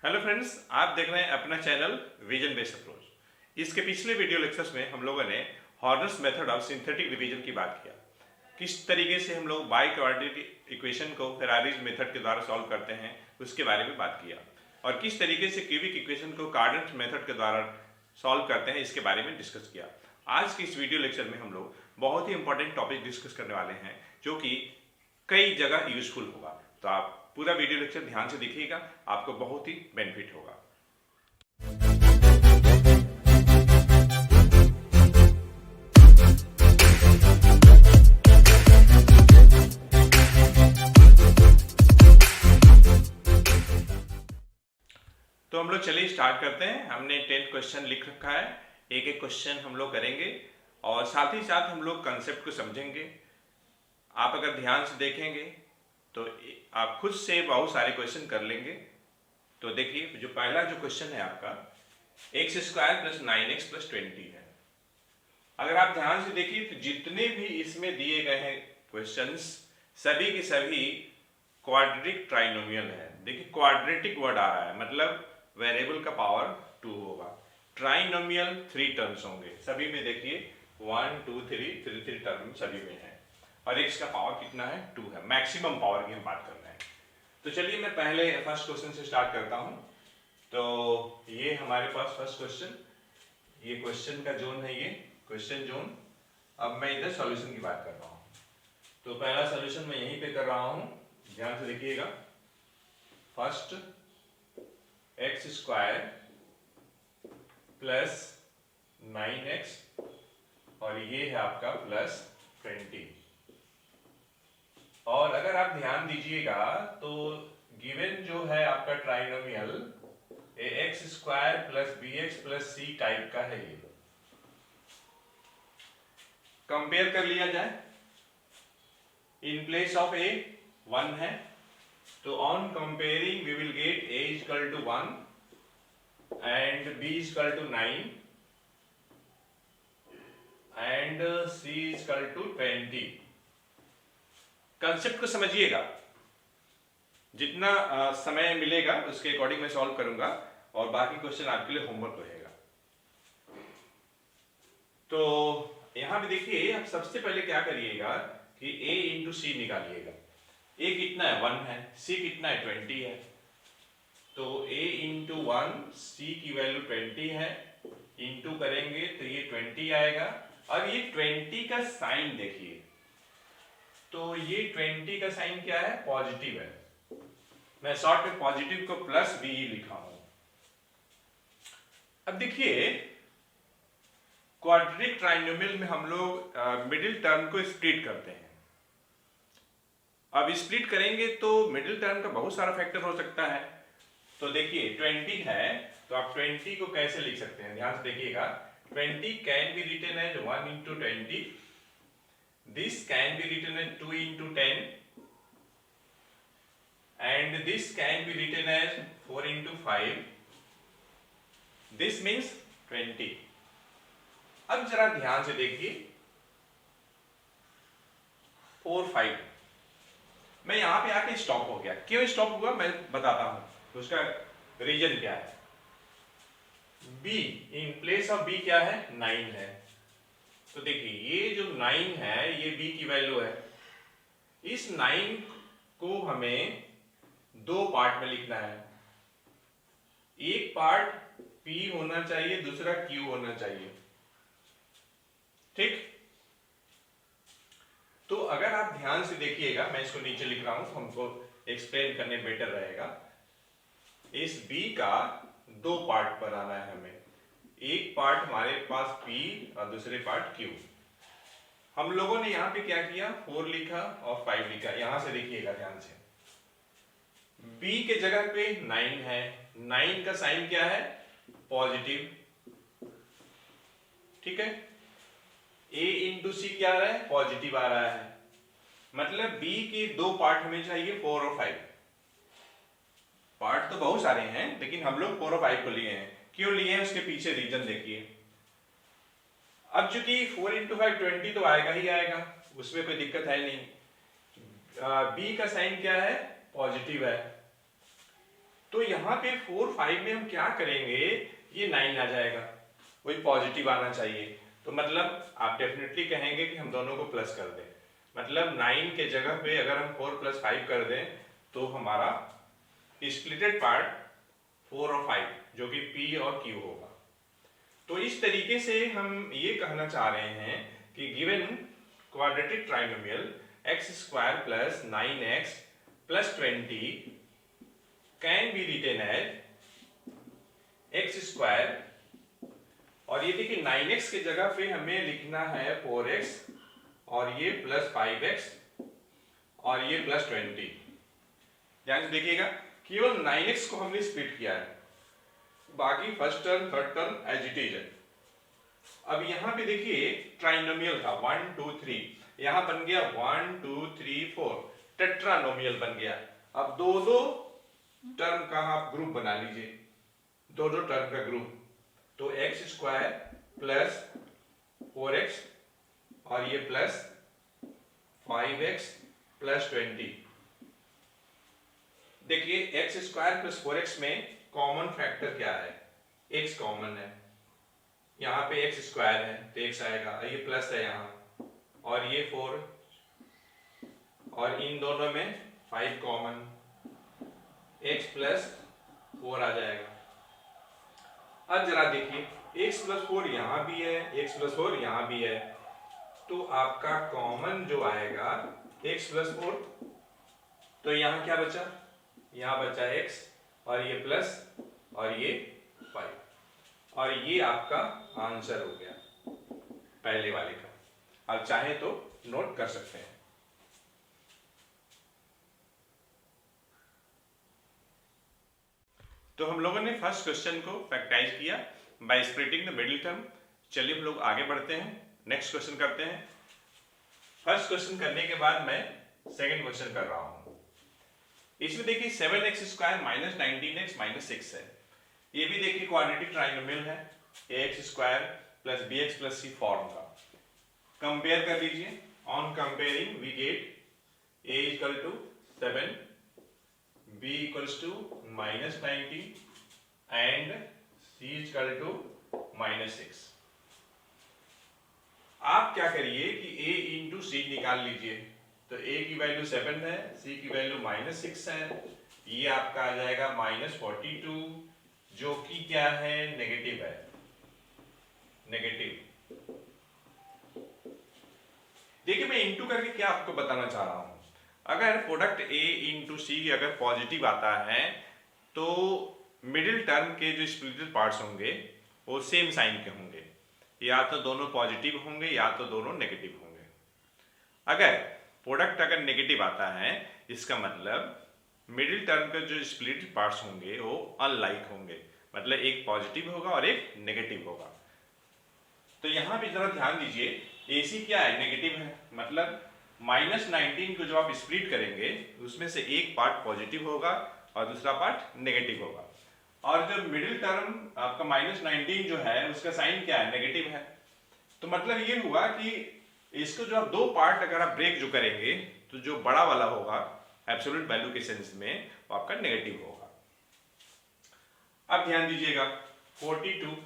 Hello friends, आप देख रहे हैं अपना चैनल विजन बेस्ड अप्रोच। इसके पिछले वीडियो लेक्चर्स में हम लोगों ने Horner's method of synthetic division की बात किया। किस तरीके से हम लोग बाई क्वाड्रेटिक इक्वेशन को फेरारीज मेथड के द्वारा सॉल्व करते हैं उसके बारे में बात किया, और किस तरीके से क्यूबिक इक्वेशन को कार्नोट मेथड के द्वारा सॉल्व करते हैं इसके बारे में डिस्कस किया। आज के इस वीडियो लेक्चर में हम लोग बहुत ही इंपॉर्टेंट टॉपिक डिस्कस करने वाले हैं जो कि कई जगह यूजफुल होगा। तो आप पूरा वीडियो लेक्चर ध्यान से देखिएगा, आपको बहुत ही बेनिफिट होगा। तो हम लोग चलिए स्टार्ट करते हैं। हमने 10 क्वेश्चन लिख रखा है, एक एक क्वेश्चन हम लोग करेंगे और साथ ही साथ हम लोग कंसेप्ट को समझेंगे। आप अगर ध्यान से देखेंगे तो आप खुद से बहुत सारे क्वेश्चन कर लेंगे। तो देखिए, जो पहला जो क्वेश्चन है आपका x² प्लस 9x प्लस 20 है। अगर आप ध्यान से देखिए तो जितने भी इसमें दिए गए हैं क्वेश्चंस सभी के सभी क्वाड्रेटिक ट्राइनोमियल है। देखिए क्वाड्रेटिक वर्ड आ रहा है, मतलब वेरिएबल का पावर 2 होगा। ट्राइनोमियल 3 टर्म्स होंगे सभी में। देखिए 1 2 3 टर्म सभी में है, और x का पावर कितना है? 2 है। मैक्सिमम पावर की हम बात कर रहे हैं। तो चलिए मैं पहले फर्स्ट क्वेश्चन से स्टार्ट करता हूं। तो ये हमारे पास फर्स्ट क्वेश्चन, ये क्वेश्चन का जोन है, ये क्वेश्चन जोन। अब मैं इधर सॉल्यूशन की बात कर रहा हूं। तो पहला सॉल्यूशन मैं यहीं पे कर रहा हूं, ध्यान से देखिएगा। फर्स्ट x² प्लस 9x और ये है आपका प्लस 20। और अगर आप ध्यान दीजिएगा तो गिवन जो है आपका trinomial ax² plus bx plus c type का है। ये कंपेयर कर लिया जाए। इन प्लेस ऑफ a 1 है, तो on comparing we will get a equal to 1 and b equal to 9 and c equal to 20। Concept को समझिएगा, जितना समय मिलेगा उसके अकॉर्डिंग मैं सॉल्व करूंगा, और बाकी क्वेश्चन आपके लिए होमवर्क रहेगा। तो यहां भी देखिए, आप सबसे पहले क्या करिएगा कि a इंटू सी निकालिएगा। a कितना है? 1 है। c कितना है? 20 है। तो a इंटू 1, c की वैल्यू 20 है, इंटू करेंगे तो ये 20 आएगा। और ये 20 का साइन देखिए, तो ये 20 का साइन क्या है? पॉजिटिव है। मैं शॉर्ट में पॉजिटिव को प्लस b लिखा हूं। अब देखिए, क्वाड्रेटिक ट्राइनोमियल में हम लोग मिडिल टर्म को स्प्लिट करते हैं। अब स्प्लिट करेंगे तो मिडिल टर्म का बहुत सारा फैक्टर हो सकता है। तो देखिए 20 है, तो आप 20 को कैसे लिख सकते हैं? ध्यान से देखिएगा। 20 can be written as 1 into 20, this can be written as 2 into 10, and this can be written as 4 into 5, this means 20। अब जरा ध्यान से देखिए, 4 5 मैं यहां पे आके स्टॉप हो गया। क्यों स्टॉप हुआ मैं बताता हूं, उसका रीजन क्या है। b in place of b क्या है? 9 है। तो देखिए ये जो 9 है ये b की वैल्यू है। इस 9 को हमें दो पार्ट में लिखना है। एक पार्ट p होना चाहिए, दूसरा q होना चाहिए। ठीक? तो अगर आप ध्यान से देखिएगा, मैं इसको नीचे लिख रहा हूं तो हमको एक्सप्लेन करने बेटर रहेगा। इस b का दो पार्ट पर आना है हमें। एक पार्ट हमारे पास p और दूसरे पार्ट q। हम लोगों ने यहां पे क्या किया? 4 लिखा और 5 लिखा। यहां से देखिएगा ध्यान से, b के जगह पे 9 है। 9 का साइन क्या है? पॉजिटिव। ठीक है। a इंटू सी क्या आ रहा है? पॉजिटिव आ रहा है। मतलब b के दो पार्ट हमें चाहिए, 4 और 5। पार्ट तो बहुत सारे हैं, लेकिन हम लोग 4 और 5 को लिए हैं। क्यों लिए हैं उसके पीछे रीजन देखिए। अब चूंकि 4 इंटू 5 20 तो आएगा ही आएगा, उसमें कोई दिक्कत है नहीं। b का साइन क्या है? पॉजिटिव है। तो यहाँ पे 4 5 में हम क्या करेंगे, ये 9 आ जाएगा, वही पॉजिटिव आना चाहिए। तो मतलब आप डेफिनेटली कहेंगे कि हम दोनों को प्लस कर दें, मतलब 9 के जगह पे अगर हम 4 + 5 कर दें तो हमारा स्प्लिटेड पार्ट 4 और 5 जो कि P और Q होगा। तो इस तरीके से हम ये कहना चाह रहे हैं कि given quadratic trinomial x² + 9x + 20 can be written as x², और ये देखिए 9x के जगह पे हमें लिखना है 4x और ये +5x और ये +20। ध्यान से देखिएगा, केवल 9x को हमने स्प्लिट किया है, बाकी first term third term as it is है। अब यहाँ पे देखिए ट्राइनोमियल था 1 2 3, यहाँ बन गया 1 2 3 4, टेट्रानोमियल बन गया। अब दो दो टर्म का आप ग्रुप बना लीजिए, दो दो टर्म का ग्रुप, तो x² + 4x और ये +5x + 20। देखिए x² + 4x में कॉमन फैक्टर क्या है, x कॉमन है, यहाँ पे x² है तो x आएगा, ये प्लस है यहाँ, और ये 4 और इन दोनों में 5 कॉमन, x + 4 आ जाएगा। अब जरा देखिए x + 4 यहाँ भी है, x + 4 यहाँ भी है, तो आपका कॉमन जो आएगा x + 4, तो यहाँ क्या बचा, यहाँ बचा x और ये प्लस और ये 5, और ये आपका आंसर हो गया पहले वाले का। अब चाहे तो नोट कर सकते हैं। तो हम लोगों ने फर्स्ट क्वेश्चन को फैक्टराइज किया by splitting the middle term. चलिए हम लोग आगे बढ़ते हैं, नेक्स्ट क्वेश्चन करते हैं। फर्स्ट क्वेश्चन करने के बाद मैं सेकंड क्वेश्चन कर रहा हूं। इसमें देखिए 7x² - 19x - 6 है, ये भी देखिए क्वाड्रेटिक ट्राइनोमियल है, ax² + bx + c फॉर्म का। कंपेयर कर लीजिए, on comparing we get a = 7, b = -19 एंड c = -6। आप क्या करिए कि a × c निकाल लीजिए, तो a की वैल्यू 7 है, c की वैल्यू -6 है, ये आपका आ जाएगा -42, जो कि क्या है, नेगेटिव है, नेगेटिव। देखिए मैं इंटू करके क्या आपको बताना चाह रहा हूं, अगर प्रोडक्ट a × c अगर पॉजिटिव आता है तो मिडिल टर्म के जो स्प्लिटेड पार्ट्स होंगे वो सेम साइन के होंगे, या तो दोनों पॉजिटिव होंगे या तो दोनों नेगेटिव होंगे। अगर प्रोडक्ट अगर नेगेटिव आता है, इसका मतलब मिडिल टर्म के जो स्प्लिटेड पार्ट्स होंगे वो अनलाइक होंगे, मतलब एक पॉजिटिव होगा और एक नेगेटिव होगा। तो यहां भी जरा ध्यान दीजिए, AC क्या है, नेगेटिव है, मतलब -19 को जो आप स्प्लिट करेंगे उसमें से एक पार्ट पॉजिटिव होगा और दूसरा पार्ट नेगेटिव होगा, और जो मिडिल टर्म आपका -19 जो है उसका साइन क्या है, नेगेटिव है। तो मतलब ये हुआ कि इसको जो आप दो पार्ट अगर आप ब्रेक जो करेंगे तो जो बड़ा वाला होगा एब्सोल्यूट वैल्यू के सेंस में वो आपका नेगेटिव होगा। अब ध्यान दीजिएगा 42,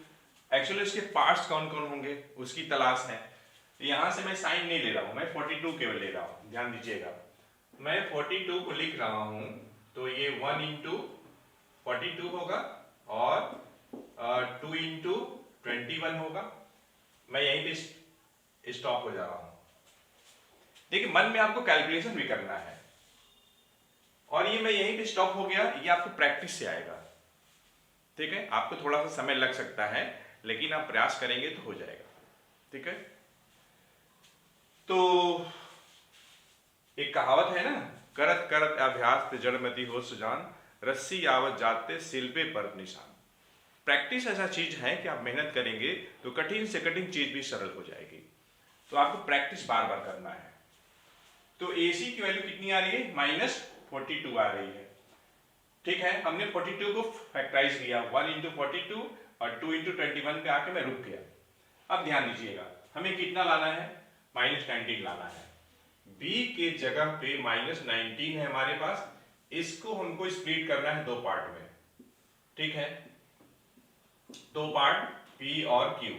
एक्चुअली उसके पार्ट्स कौन कौन होंगे उसकी तलाश है। यहां से मैं साइन नहीं ले रहा हूं, मैं 42 केवल ले रहा हूं, ध्यान दीजिएगा, मैं 42 को लिख रहा हूं, तो ये 1 × 42 होगा और 2 × 21 होगा। मैं यहीं पे स्टॉप हो जा रहा हूं। देखिए मन में आपको कैलकुलेशन भी करना है, और ये मैं यहीं पे स्टॉप हो गया, ये आपको प्रैक्टिस से आएगा, ठीक है। आपको थोड़ा सा समय लग सकता है लेकिन आप प्रयास करेंगे तो हो जाएगा, ठीक है। तो एक कहावत है ना, करत करत अभ्यास ते जड़मति हो सुजान, रस्सी आवत जाते सिल पे पर निशान। प्रैक्टिस ऐसा चीज है कि आप मेहनत करेंगे तो कठिन से कठिन चीज भी सरल हो जाएगी, तो आपको प्रैक्टिस बार बार करना है। तो AC की वैल्यू कितनी आ रही है, -42 आ रही है, ठीक है। हमने 42 को फैक्टराइज किया, 1 × 42 और 2 × 21 पे आके मैं रुक गया। अब ध्यान दीजिएगा, हमें कितना लाना है, -19 लाना है। B के जगह पे -19 है हमारे पास, इसको हमको स्प्लिट करना है दो पार्ट में, ठीक है, दो पार्ट P और Q।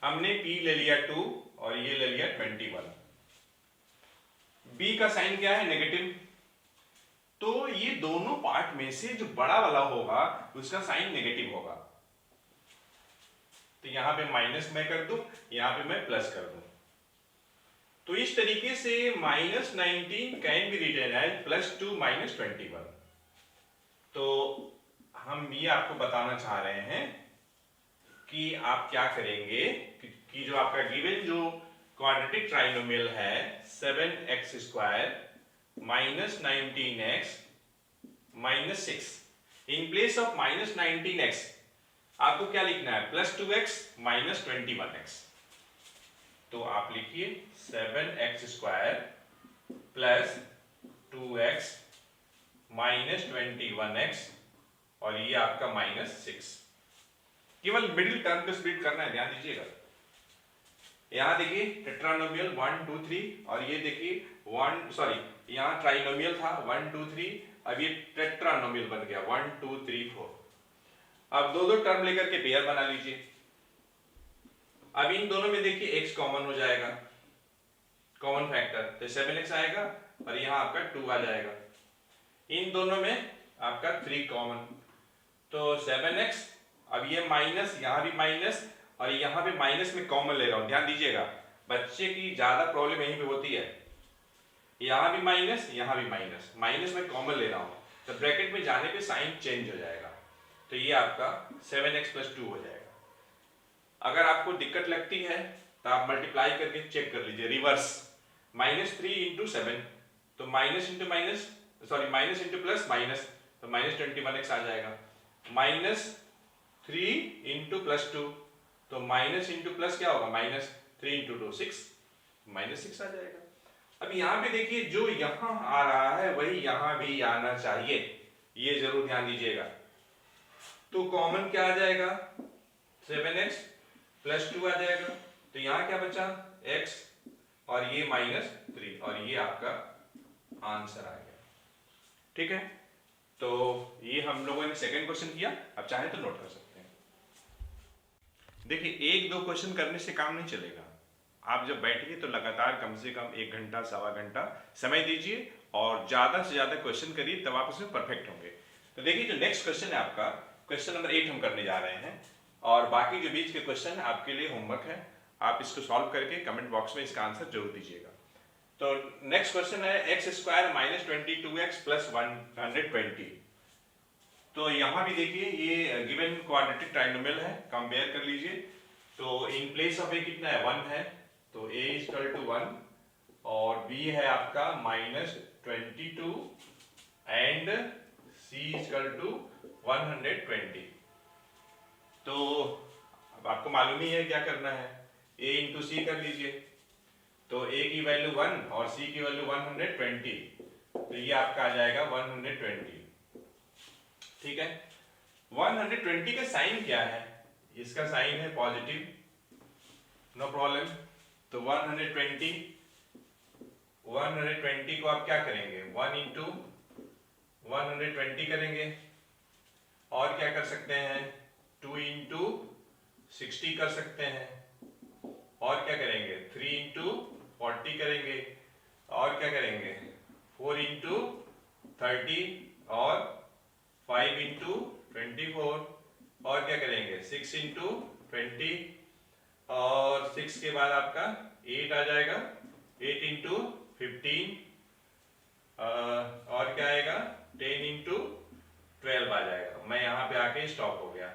हमने P ले लिया 2 और ये ले लिया 21। B का साइन क्या है? नेगेटिव। तो ये दोनों पार्ट में से जो बड़ा वाला होगा उसका साइन नेगेटिव होगा। तो यहां पे माइनस मैं कर दूं, यहां पे मैं प्लस कर दूं। तो इस तरीके से -19 कैन बी रिटन एज +2 -21। तो हम ये आपको बताना चाह रहे हैं कि आप क्या करेंगे कि जो आपका गिवन जो क्वाड्रेटिक ट्राइनोमियल है 7x² -19x -6, in place of -19x आपको क्या लिखना है? +2x -21x। तो आप लिखिए 7x² + 2x -21x और ये आपका -6। केवल मिडिल टर्म को स्प्लिट करना है, ध्यान दीजिएगा। यहां देखिए टेट्रानोमियल 1 2 3 और ये देखिए यहां ट्राइनोमियल था 1 2 3, अब ये टेट्रानोमियल बन गया 1 2 3 4। अब दो टर्म लेकर के पेयर बना लीजिए। अब इन दोनों में देखिए x कॉमन हो जाएगा, कॉमन फैक्टर, तो 7x आएगा और यहां आपका 2 आ जाएगा। इन दोनों में आपका 3 कॉमन, तो 7x, अब ये माइनस, यहां भी माइनस और यहां भी माइनस में कॉमन ले रहा हूं। ध्यान दीजिएगा, बच्चे की ज्यादा प्रॉब्लम यहीं पे होती है। यहां भी माइनस, यहां भी माइनस, माइनस में कॉमन ले रहा हूं, तो ब्रैकेट में जाने पे साइन चेंज हो जाएगा। तो ये आपका 7x + 2 हो जाएगा। अगर आपको दिक्कत लगती है तो आप मल्टीप्लाई करके चेक कर लीजिए रिवर्स। -3 × 7, तो माइनस इंटू प्लस माइनस, तो -21x आ जाएगा। -3 × +2, तो माइनस इंटू प्लस क्या होगा? -3 × 2 6, -6 आ जाएगा। अब यहाँ पे देखिए जो यहाँ आ रहा है वही यहाँ भी आना चाहिए, ये जरूर ध्यान दीजिएगा। तो कॉमन क्या आ जाएगा? 7x + 2 आ जाएगा। तो यहाँ क्या बचा? x और ये -3 और ये आपका आंसर आ गया। ठीक है, तो ये हम लोगों ने सेकंड क्वेश्चन किया। अब चाहे तो नोट कर सकते हैं। देखिए 1 2 क्वेश्चन करने से काम नहीं चलेगा। आप जब बैठिए तो लगातार कम से कम 1 घंटा सवा घंटा समय दीजिए और ज्यादा से ज्यादा क्वेश्चन करिए, तब आप उसमें परफेक्ट होंगे। तो देखिए जो नेक्स्ट क्वेश्चन है आपका, क्वेश्चन नंबर 8 हम करने जा रहे हैं और बाकी जो बीच के क्वेश्चन है आपके लिए होमवर्क है। आप इसको सॉल्व करके कमेंट बॉक्स में इसका आंसर जरूर दीजिएगा। तो नेक्स्ट क्वेश्चन है x² -22x + 120। तो यहां भी देखिए ये गिवन क्वाड्रेटिक ट्राइनोमियल है, कंपेयर कर लीजिए। तो इन प्लेस ऑफ a कितना है? 1 है, तो a = 1 और b है आपका -22 एंड c = 120। तो अब आपको मालूम ही है क्या करना है, a × c कर लीजिए। तो a की वैल्यू 1 और c की वैल्यू 120, तो ये आपका आ जाएगा 120। ठीक है, 120 का साइन क्या है? इसका साइन है पॉजिटिव, नो प्रॉब्लम। तो 120 को आप क्या करेंगे? 1 × 120 करेंगे और क्या कर सकते हैं? 2 × 60 कर सकते हैं और क्या करेंगे? 3 × 40 करेंगे और क्या करेंगे? 4 × 30 और 5 × 24 और क्या करेंगे? 6 × 20 और 6 के बाद आपका 8 आ जाएगा, 8 × 15 और क्या आएगा? 10 × 12 आ जाएगा। मैं यहाँ पे आके स्टॉप हो गया।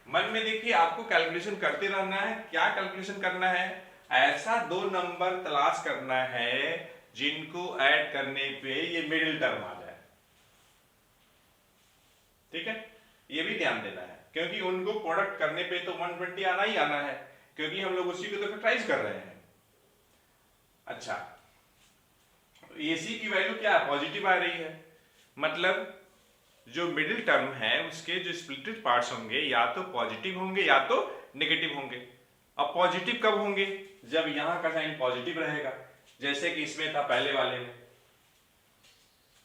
मन में देखिए आपको कैलकुलेशन करते रहना है। क्या कैलकुलेशन करना है? ऐसा 2 नंबर तलाश करना है जिनको ऐड करने पे ये मिडिल टर्म आ जाए। ठीक है, ये भी ध्यान देना है क्योंकि उनको प्रोडक्ट करने पे तो 120 आना ही आना है, क्योंकि हम लोग उसी को तो फैक्टराइज कर रहे हैं। अच्छा, AC की वैल्यू क्या है? पॉजिटिव आ रही है, मतलब जो मिडिल टर्म है उसके जो स्प्लिटेड पार्ट्स होंगे या तो पॉजिटिव होंगे या तो नेगेटिव होंगे। अब पॉजिटिव कब होंगे? जब यहां का साइन पॉजिटिव रहेगा, जैसे कि इसमें था पहले वाले में।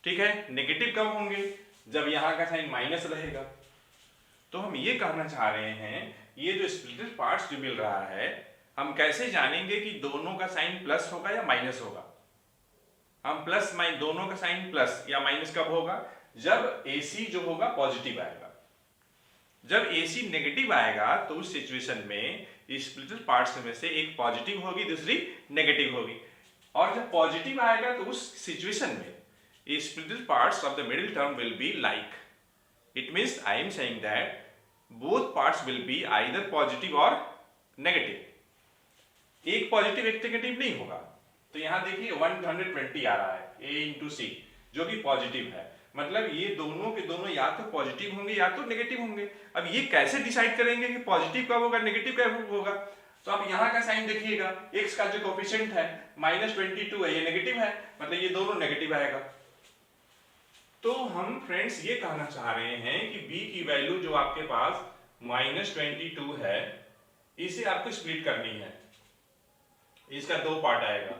ठीक है, नेगेटिव कब होंगे? जब यहां का साइन माइनस रहेगा। तो हम ये कहना चाह रहे हैं, ये जो स्प्लिटेड पार्ट्स जो मिल रहा है, हम कैसे जानेंगे कि दोनों का साइन प्लस होगा या माइनस होगा? हम प्लस माइनस दोनों का साइन प्लस या माइनस कब होगा? जब AC जो होगा पॉजिटिव आएगा। जब AC नेगेटिव आएगा तो उस सिचुएशन में स्प्लिटेड पार्ट्स में से एक पॉजिटिव होगी, दूसरी नेगेटिव होगी। और जब पॉजिटिव आएगा तो उस सिचुएशन में splitted parts of the middle term will be like. It means I am saying that both parts will be either positive और नेगेटिव। एक पॉजिटिव एक नेगेटिव नहीं होगा। तो यहां देखिए 120 आ रहा है A इंटू सी, जो कि पॉजिटिव है। मतलब ये दोनों के दोनों या तो पॉजिटिव होंगे या तो नेगेटिव होंगे। अब ये कैसे डिसाइड करेंगे कि पॉजिटिव कब होगा नेगेटिव कब होगा? तो आप यहाँ का साइन देखिएगा, x का जो कोफिशिएंट है -22 है, ये नेगेटिव है, मतलब ये दोनों नेगेटिव आएगा। तो हम फ्रेंड्स ये कहना चाह रहे हैं कि b की वैल्यू जो आपके पास -22 है, इसे आपको स्प्लिट करनी है। इसका दो पार्ट आएगा,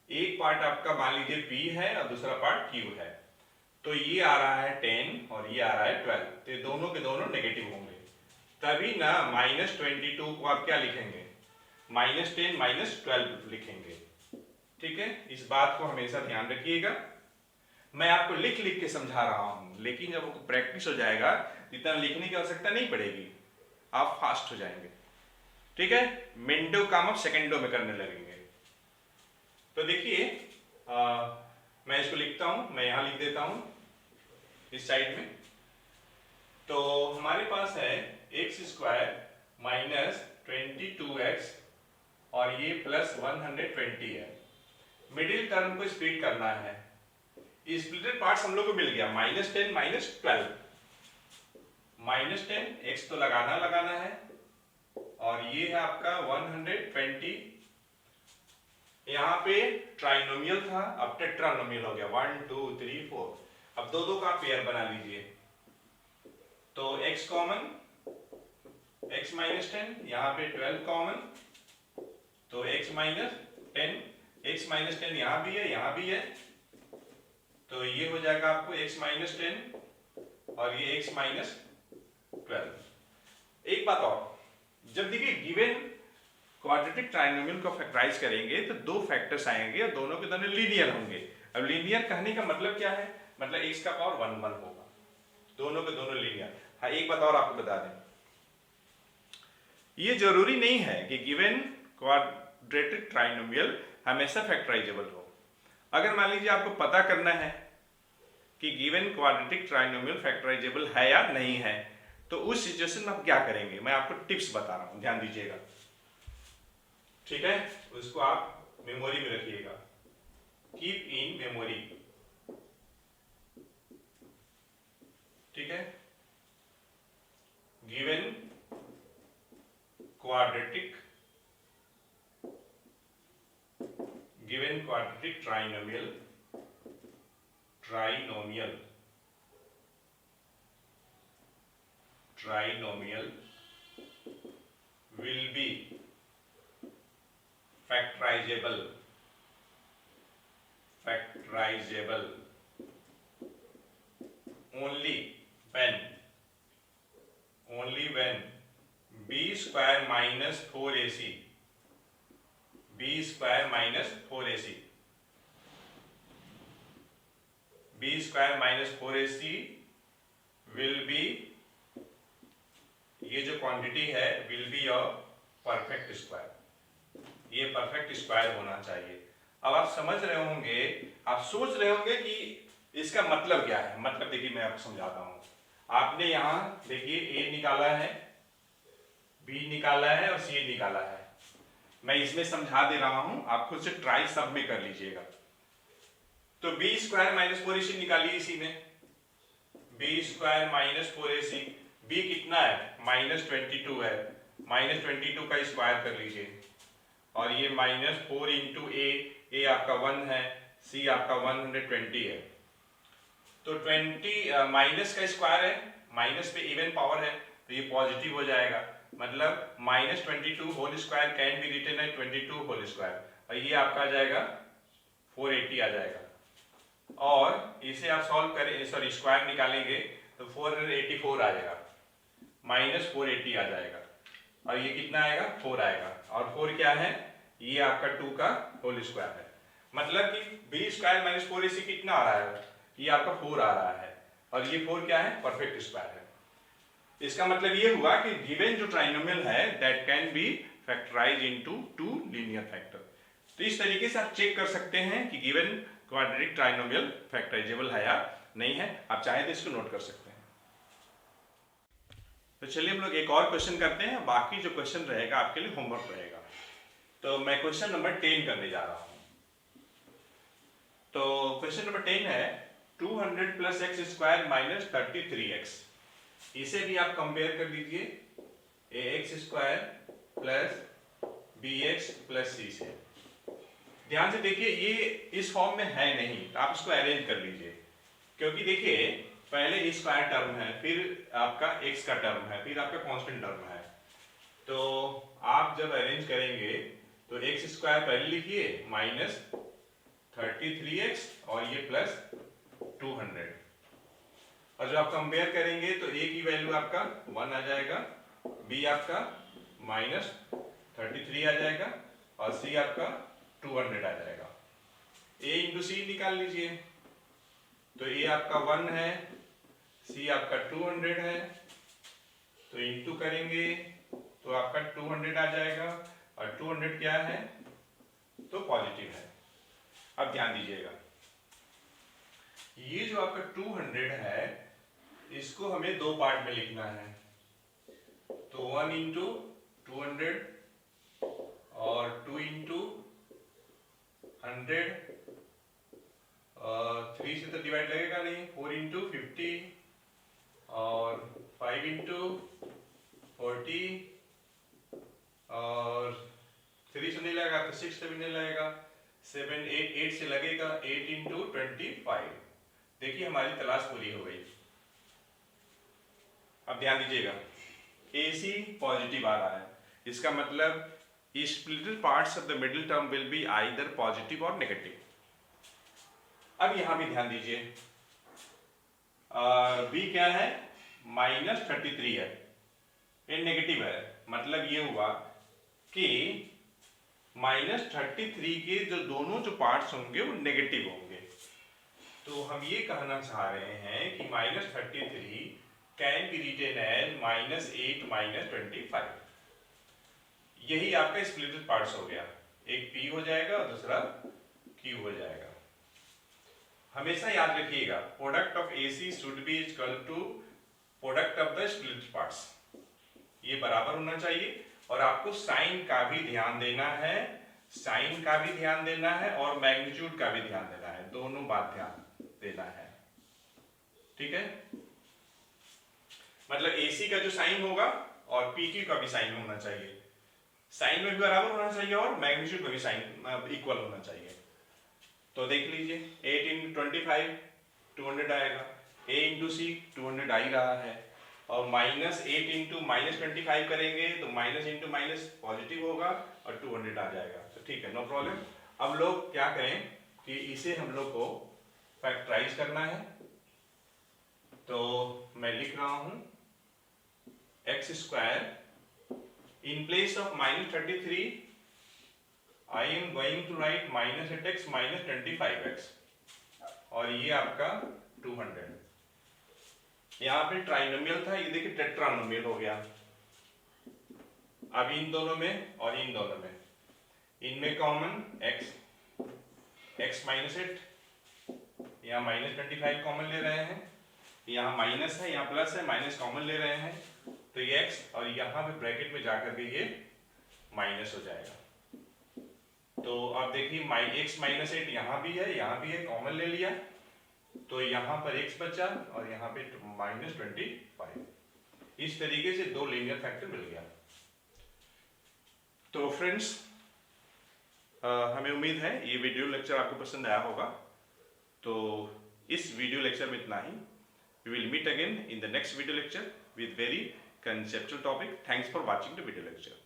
एक पार्ट आपका मान लीजिए p है और दूसरा पार्ट q है। तो ये आ रहा है 10 और ये आ रहा है 12, तो ये दोनों के दोनों नेगेटिव होंगे। तभी ना -22 को आप क्या लिखेंगे? -10 -12 लिखेंगे। ठीक है, इस बात को हमेशा ध्यान रखिएगा। मैं आपको लिख लिख के समझा रहा हूं, लेकिन जब आपको प्रैक्टिस हो जाएगा इतना लिखने की आवश्यकता नहीं पड़ेगी, आप फास्ट हो जाएंगे। ठीक है, मिनटों काम आप सेकंडों में करने लगेंगे। तो देखिए मैं इसको लिखता हूं, मैं यहां लिख देता हूं इस साइड में। तो हमारे पास है x² -22x और ये +120 है। मिडिल टर्म को स्प्लिट करना है। स्प्लिटेड पार्ट्स हम लोग को मिल गया -10 -12। -10 x तो लगाना है और ये है आपका 120। यहाँ पे ट्राइनोमियल था, अब टेट्रानोमियल हो गया 1 2 3 4। अब दो का पेयर बना लीजिए। तो x कॉमन, x -10, यहाँ पे 12 कॉमन, तो x -10, x -10 यहाँ भी है, यहाँ भी है, तो ये हो जाएगा आपको x -10 और ये x -12। एक बात और, जब देखिए गिवन क्वाड्रेटिक ट्राइनोमियल को फैक्टराइज करेंगे तो दो फैक्टर्स आएंगे और दोनों के दोनों लीनियर होंगे। अब लीनियर कहने का मतलब क्या है? मतलब x का पावर 1 1 होगा, दोनों के दोनों लीनियर। हाँ, एक बात और आपको बता दें, ये जरूरी नहीं है कि गिवन क्वाड्रेटिक ट्राइनोमियल हमेशा फैक्टराइजेबल हो। अगर मान लीजिए आपको पता करना है कि गिवन क्वाड्रेटिक ट्राइनोमियल फैक्टराइजेबल है या नहीं है, तो उस सिचुएशन में आप क्या करेंगे? मैं आपको टिप्स बता रहा हूं, ध्यान दीजिएगा। ठीक है, उसको आप मेमोरी में रखिएगा, कीप इन मेमोरी। ठीक है, given quadratic trinomial will be factorizable only when b square minus 4ac b square minus 4ac will be, ये जो क्वांटिटी है will be your perfect square. ये परफेक्ट स्क्वायर होना चाहिए। अब आप समझ रहे होंगे, आप सोच रहे होंगे कि इसका मतलब क्या है। मतलब देखिए मैं आपको समझाता हूं। आपने यहां देखिए a निकाला है, b निकाला है और c निकाला है। मैं इसमें समझा दे रहा हूं, आप खुद से ट्राई सब में कर लीजिएगा। तो b स्क्वायर माइनस 4ac निकालिए इसी में, b square minus 4ac, b कितना है? -22 है, -22 का स्क्वायर कर लीजिए और ये -4 इंटू a आपका 1 है, c आपका 120 है। तो 20 माइनस का स्क्वायर है, माइनस पे इवन पावर है तो ये पॉजिटिव हो जाएगा। मतलब -22 whole square can be written as 22 whole square और ये आपका आ जाएगा 480 आ जाएगा। और इसे आप सॉल्व करें, सॉरी स्क्वायर निकालेंगे तो 484 आ जाएगा। -480 आ जाएगा और ये कितना आएगा 4 आएगा और 4 क्या है ये आपका 2 का होल स्क्वायर है। मतलब कि b स्क्वायर माइनस 4ac कितना आ रहा है ये आपका 4 आ रहा है और ये 4 क्या है परफेक्ट स्क्वायर है। इसका मतलब ये हुआ कि गिवन जो ट्राइनोमियल है that can be factorise into 2 linear factor. तो इस तरीके से आप चेक कर सकते हैं कि गिवन क्वाड्रेटिक ट्राइनोमियल फैक्टराइजेबल है या नहीं है। आप चाहे तो इसको नोट कर सकते हैं। तो चलिए हम लोग एक और क्वेश्चन करते हैं, बाकी जो क्वेश्चन रहेगा आपके लिए होमवर्क रहेगा। तो मैं क्वेश्चन नंबर 10 करने जा रहा हूं। तो क्वेश्चन नंबर 10 है 200 plus x square minus 33x। इसे भी आप कंपेयर कर लीजिए ax square plus bx plus c से। ध्यान से देखिए ये इस फॉर्म में है नहीं, आप इसको अरेंज कर लीजिए क्योंकि देखिए पहले स्क्वायर टर्म है, फिर आपका x का टर्म है, फिर आपका कांस्टेंट टर्म है। तो आप जब अरेंज करेंगे तो x स्क्वायर पहले लिखिए माइनस 33x और ये प्लस 200 और जब आप कंपेयर करेंगे तो a की वैल्यू आपका 1 आ जाएगा, b आपका माइनस 33 आ जाएगा और c आपका 200 आ जाएगा। a इंटू सी निकाल लीजिए तो a आपका 1 है, c आपका 200 है, तो इंटू करेंगे तो आपका 200 आ जाएगा और 200 क्या है तो पॉजिटिव है। अब ध्यान दीजिएगा ये जो आपका 200 है इसको हमें दो पार्ट में लिखना है। तो 1 इंटू 200 और 2 इंटू 100 3 से तो डिवाइड लगेगा नहीं, 4 इंटू 50 और 5 इंटू 40 और 3 से नहीं लगेगा तो 6 से भी नहीं लगेगा, 7 8 से लगेगा, 8 इंटू 25। देखिए हमारी तलाश पूरी हो गई। अब ध्यान दीजिएगा AC पॉजिटिव आ रहा है, इसका मतलब splitted parts of the middle term will be either positive और नेगेटिव। अब यहां भी ध्यान दीजिए B क्या है माइनस 33 है, ये नेगेटिव है, मतलब ये हुआ कि माइनस 33 के जो दोनों जो पार्ट्स होंगे वो नेगेटिव होंगे। तो हम ये कहना चाह रहे हैं कि minus 33 can be written as minus 8 minus 25। यही आपका स्प्लिटेड पार्ट्स हो गया, एक P हो जाएगा और दूसरा Q हो जाएगा। हमेशा याद रखिएगा product of AC should be equal to product of the splitted parts, ये बराबर होना चाहिए। और आपको साइन का भी ध्यान देना है, साइन का भी ध्यान देना है और मैग्नीट्यूड का भी ध्यान देना है, दोनों बात ध्यान देना है, ठीक है। मतलब AC का जो साइन होगा और PQ का भी साइन होना चाहिए, साइन में भी बराबर होना चाहिए और मैग्नीट्यूड में भी साइन इक्वल होना चाहिए। तो देख लीजिए 8 इंटू 25 200 आएगा, A इंटू सी 200 आ ही रहा है और माइनस 8 इंटू माइनस 25 करेंगे तो माइनस इंटू माइनस पॉजिटिव होगा और 200 आ जाएगा। तो ठीक है, नो प्रॉब्लम। अब लोग क्या करें कि इसे हम लोग को फैक्टराइज करना है। तो मैं लिख रहा हूं x square in place of minus 33 I am going to write minus 8x minus 25x और ये आपका 200। यहाँ पे ट्राइनोमियल था, ये देखिए टेट्रानोमियल हो गया। अब इन दोनों में और इन दोनों में, इनमें कॉमन x माइनस 8, यहाँ माइनस 25 कॉमन ले रहे हैं, यहाँ माइनस है यहाँ प्लस है, माइनस कॉमन ले रहे हैं तो ये x और यहाँ पे ब्रैकेट में जाकर के ये माइनस हो जाएगा। तो अब देखिए x माइनस 8 यहाँ भी है, कॉमन ले लिया तो यहाँ पर x बचा और यहाँ पे माइनस 25। इस तरीके से दो लीनियर फैक्टर मिल गया। तो फ्रेंड्स हमें उम्मीद है ये वीडियो लेक्चर आपको पसंद आया होगा। तो इस वीडियो लेक्चर में इतना ही। We will meet again in the next video lecture with very conceptual topic. Thanks for watching the video lecture.